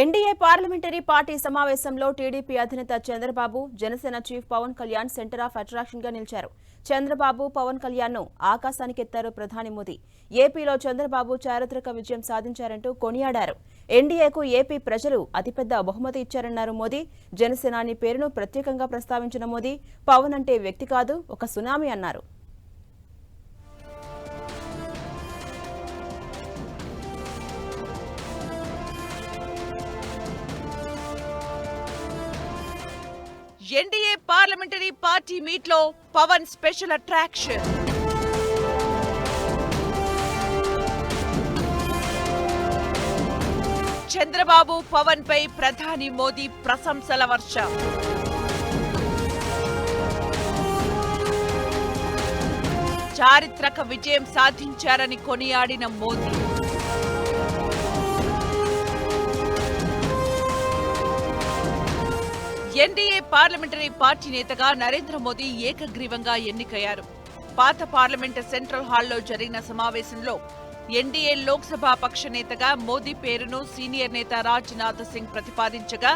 NDA parliamentary party సమావేశంలో TDP అధినేత Chandrababu, Janasena chief Pawan Kalyan centre of attraction గా నిలిచారు. చంద్రబాబు, పవన్ కళ్యాణ్ ను ఆకాశానికెత్తారు ప్రధాని మోదీ. ఏపీలో చంద్రబాబు చారిత్రక విజయం సాధించారంటూ కొనియాడారు. ఎన్డీఏకు ఏపీ ప్రజలు అతిపెద్ద బహుమతి ఇచ్చారన్నారు మోదీ. జనసేనాని పేరును ప్రత్యేకంగా ప్రస్తావించిన మోదీ, పవన్ అంటే వ్యక్తి కాదు, ఒక సునామీ అన్నారు. ఎన్డీఏ పార్లమెంటరీ పార్టీ మీట్ లో పవన్ స్పెషల్ అట్రాక్షన్. చంద్రబాబు, పవన్ పై ప్రధాని మోదీ ప్రశంసల వర్షం. చారిత్రక విజయం సాధించారని కొనియాడిన మోదీ. ఎన్డీఏ పార్లమెంటరీ పార్టీ నేతగా నరేంద్ర మోదీ ఏకగ్రీవంగా ఎన్నికయ్యారు. పాత పార్లమెంట్ సెంట్రల్ హాల్లో జరిగిన సమావేశంలో ఎన్డీఏ లోక్సభ పక్ష నేతగా మోదీ పేరును సీనియర్ నేత రాజ్నాథ్ సింగ్ ప్రతిపాదించగా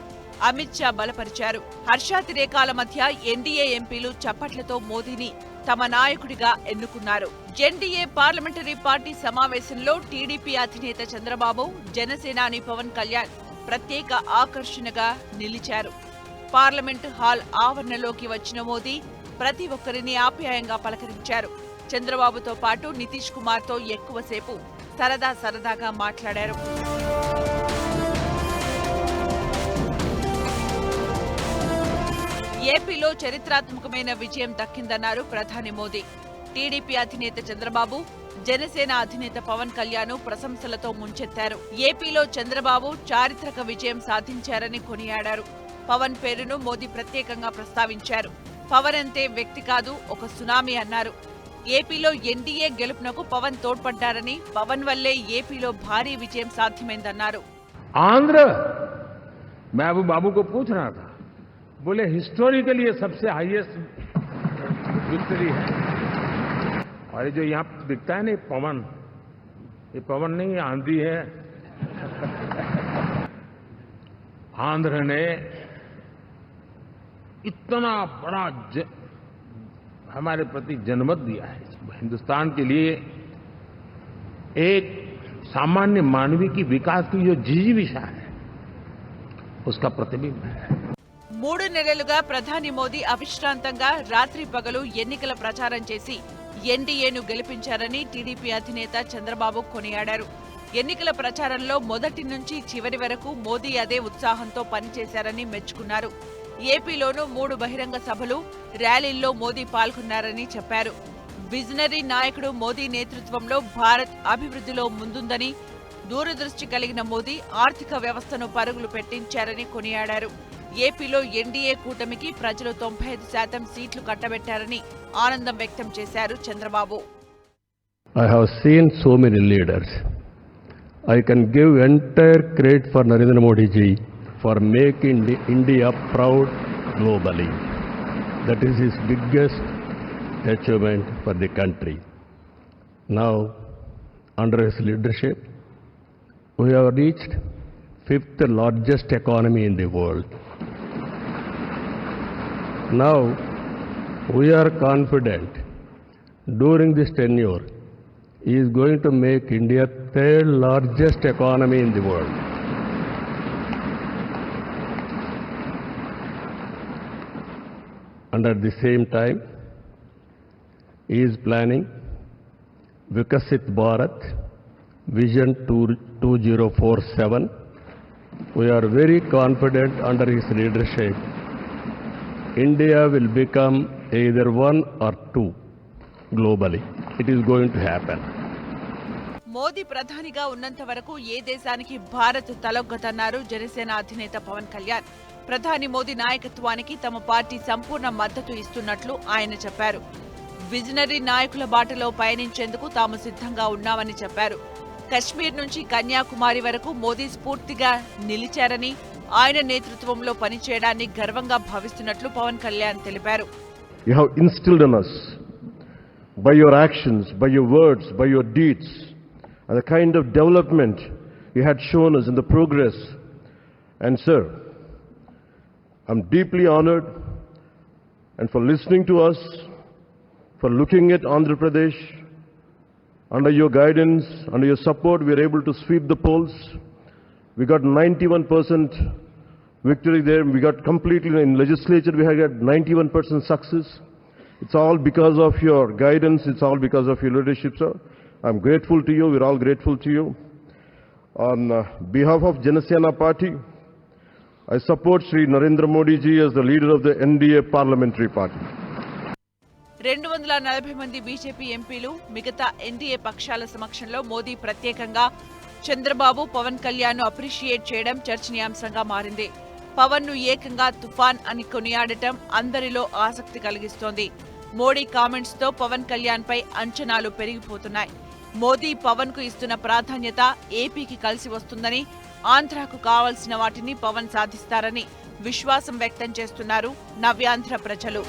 అమిత్ షా బలపరిచారు. హర్షాతిరేకాల మధ్య ఎన్డీఏ ఎంపీలు చప్పట్లతో మోదీని తమ నాయకుడిగా ఎన్నుకున్నారు. ఎన్డీఏ పార్లమెంటరీ పార్టీ సమావేశంలో టీడీపీ అధినేత చంద్రబాబు, జనసేనాని పవన్ కళ్యాణ్ ప్రత్యేక ఆకర్షణగా నిలిచారు. పార్లమెంటు హాల్ ఆవరణలోకి వచ్చిన మోదీ ప్రతి ఒక్కరిని ఆప్యాయంగా పలకరించారు. చంద్రబాబుతో పాటు నితీష్ కుమార్ తో ఎక్కువసేపు సరదాగా మాట్లాడారు. ఏపీలో చరిత్రాత్మకమైన విజయం దక్కిందన్నారు ప్రధాని మోదీ. టీడీపీ అధినేత చంద్రబాబు, జనసేన అధినేత పవన్ కళ్యాణ్ ప్రశంసలతో ముంచెత్తారు. ఏపీలో చంద్రబాబు చారిత్రక విజయం సాధించారని కొనియాడారు. పవన్ పేరును మోదీ ప్రత్యేకంగా ప్రస్తావించారు. పవన్ అంటే వ్యక్తి కాదు, ఒక సునామీ అన్నారు. ఏపీలో ఎన్డీఏ గెలుపునకు పవన్ తోడ్పడ్డారని, పవన్ వల్లే ఏపీలో భారీ విజయం సాధ్యమైందన్నారు. आंध्र महबूब बाबू को पूछ रहा था, बोले हिस्टोरिकली ये सबसे हाईएस्ट विक्ट्री है. और ये जो यहाँ दिखता है ना पवन, ये पवन नहीं आंधी है. आंध्र ने इतना बड़ा हमारे प्रति जनमत दिया है. हिंदुस्तान के लिए एक सामान्य मानवीय की विकास की जो जिजीविषा है उसका प्रतिबिंब है. 3 నెలలుగా ప్రధాని మోదీ అవిశ్రాంతంగా రాత్రి పగలు ఎన్నికల ప్రచారం చేసి ఎన్డీఏను గెలిపించారని టీడీపీ అధినేత చంద్రబాబు కొనియాడారు. ఎన్నికల ప్రచారంలో మొదటి నుంచి చివరి వరకు మోదీ అదే ఉత్సాహంతో పనిచేశారని మెచ్చుకున్నారు. ఏపీలోనూ 3 బహిరంగ సభలు, ర్యాలీల్లో మోదీ పాల్గొన్నారని చెప్పారు. విజనరీ నాయకుడు మోదీ నేతృత్వంలో భారత్ అభివృద్ధిలో ముందుందని, దూరదృష్టి కలిగిన మోదీ ఆర్థిక వ్యవస్థను పరుగులు పెట్టించారని కొనియాడారు. ఏపీలో ఎన్డీఏ కూటమికి ప్రజలు 95% సీట్లు కట్టబెట్టారని ఆనందం వ్యక్తం చేశారు Chandrababu. I have seen so many leaders. I can give entire credit for Narendra Modi ji for making India proud globally. That is his biggest achievement for the country. Now, under his leadership, we have reached 5th largest economy in the world. Now, we are confident during this tenure, he is going to make India 3rd largest economy in the world. And at the same time, he is planning Vikasit Bharat Vision 2047. We are very confident under his leadership, India will become either 1 or 2 globally. It is going to happen. Modi ప్రధానిగా ఉన్నంత వరకు ఏ దేశానికి భారత్ తలొగ్గదన్నారు జనసేన అధినేత పవన్ కళ్యాణ్. ప్రధాని మోదీ నాయకత్వానికి తమ party సంపూర్ణ మద్దతు ఇస్తున్నట్లు ఆయన చెప్పారు. విజనరీ నాయకుల బాటలో పయనించేందుకు తాము సిద్ధంగా ఉన్నామని చెప్పారు. కశ్మీర్ నుంచి కన్యాకుమారి వరకు మోదీ స్ఫూర్తిగా నిలిచారని, ఆయన నేతృత్వంలో పనిచేయడాన్ని గర్వంగా భావిస్తున్నట్లు పవన్ కళ్యాణ్ తెలిపారు. You have instilled in us by your actions, by your words, by your deeds, and the kind of development you had shown us in the progress And sir, I'm deeply honored and for listening to us, for looking at Andhra Pradesh. Under your guidance, under your support, we are able to sweep the polls. We got 91% victory there. We got completely in legislature, we have got 91% success. It's all because of your guidance. It's all because of your leadership, sir. I'm grateful to you. We're all grateful to you. On behalf of Janasena Party, I support Shri Narendra Modi ji as the leader of the NDA parliamentary party. 240 మంది BJP ఎంపీలు మిగతా NDA పక్షాల సమక్షంలో మోదీ ప్రత్యేకంగా చంద్రబాబు పవన్ కళ్యాణ్ ను appreciate చేయడం చర్చనీయాంశంగా మారింది. పవన్ ను ఏకంగా తుఫాన్ అని కొనియాడటం అందరిలో ఆసక్తి కలిగిస్తోంది. మోడీ కామెంట్స్ తో పవన్ కళ్యాణ్ పై అంచనాలు పెరిగిపోతున్నాయి. మోదీ పవన్ కు ఇస్తున్న ప్రాధాన్యత ఏపీకి కలిసి వస్తుందని, ఆంధ్రాకు కావాల్సిన వాటిని పవన్ సాధిస్తారని విశ్వాసం వ్యక్తం చేస్తున్నారు నవ్యాంధ్ర ప్రజలు.